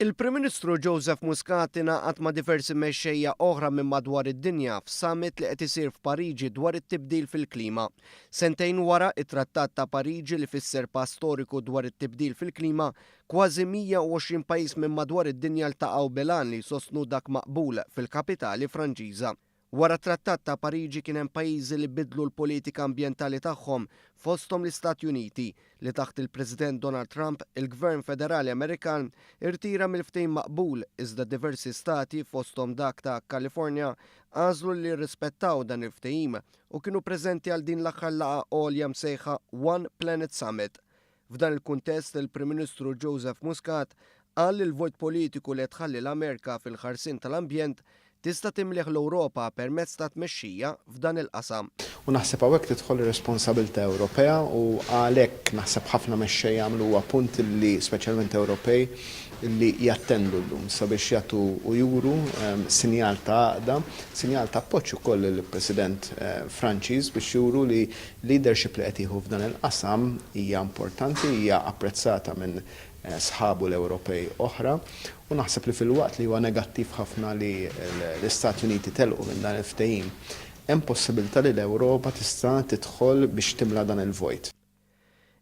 Il-Prim Ministru Joseph Muscat ingħaqad ma' diversi mexxejja oħra minn madwar id-dinja f'summit li qed isir f'Pariġi dwar it-tibdil fil-klima. Sentejn wara t-Trattat ta' Pariġi li fisser pass storiku dwar it-tibdil fil-klima, kważi 120 pajjiż minn madwar id-dinja ltaqgħu bilan li jsostnu dak maqbul fil-kapitali Franċiża. Wara t-Trattat ta' Pariġi kien hemm pajjiżi li bidlu l-politika ambjentali tagħhom fosthom l-Istati Uniti li taħt il-President Donald Trump il-Gvern Federali Amerikan irtira mill-ftehim maqbul iżda diversi stati fosthom dak ta' Kalifornja għażlu li jirrispettaw dan il-ftehim u kienu preżenti għal din l-aħħar laqgħa għolja msejħa One Planet Summit. F'dan il-kuntest il-Prim Ministru Joseph Muscat qal li l-vojt politiku li tħalli l-Amerika fil-ħarsien tal-ambjent tista' timleħ l-Ewropa permezz ta' tmexxija f'dan il-qasam. U naħseb hawnhekk tidħol ir-responsabilità Ewropea u għalhekk naħseb ħafna mexxejja għamlu punt li speċjalment Ewropej li jattendu llum sabiex jagħtu u juru sinjal ta' għaqda, sinjal ta' appoġġ ukoll il-President Franċiż biex juru li leadership li qed jieħu f'dan il-qasam hija importanti, hija apprezzata minn sħabu l-Ewropej oħra u naħseb li fil-waqt li huwa negattiv ħafna li l-Istati Uniti telqu minn dan il-ftehim, hemm possibilità li l-Ewropa tista' tidħol biex timla dan il-vojt.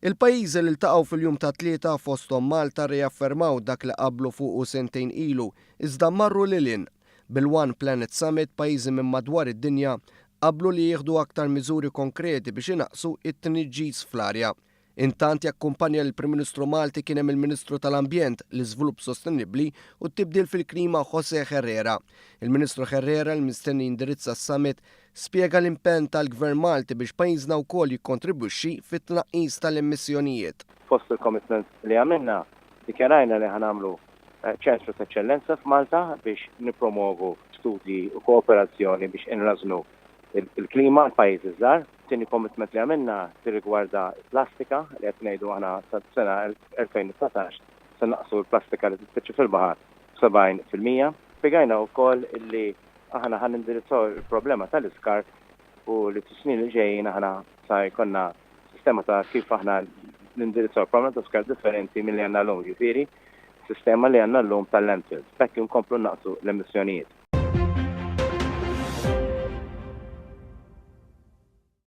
Il-pajjiżi li ltaqgħu fil-jum ta' tlieta fosthom Malta riaffermaw dak li qablu fuqu sentejn ilu, iżda marru lilin. Bil-One Planet Summit pajjiżi minn madwar id-dinja qablu li jieħdu aktar miżuri konkreti biex inaqsu it-tniġġis fl-arja. Intant jakkumpanja l-Prim Ministru Malti kien hemm il-Ministru tal-Ambjent, l-Iżvilupp Sostenibbli u t-tibdil fil-klima José Herrera. Il-Ministru Herrera l-mistenni indirizza s-summit spjega l-impenn tal-Gvern Malti biex pajjiżna wkoll jikkontribwixxi fit-tnaqqis tal-emmissjonijiet. Fost il-commitment li għamilna dikjarajna li ħanamlu ċentru ta' eċċellenza f'Malta biex nippromovu studji u kooperazzjoni biex inrażnu il-klima l-pajjiżi żgħar. Tieni commitment li għamilna tirrigwarda l-plastika li qed ngħidu aħna sas-sena 2019 se naqsu l-plastika li tispiċċa fil-baħar 70%. Spjegajna wkoll illi aħna ħan indirizzaw il-problema tal-iskart u li t-snin li ġejjin aħna sa jkollna sistema ta' kif aħna nindirizzaw il-problema tal-iskart differenti milli għandna llum, ġifieri sistema li għandna llum tal-landfills. Bekk inkomplu naqsu l-emissjonijiet.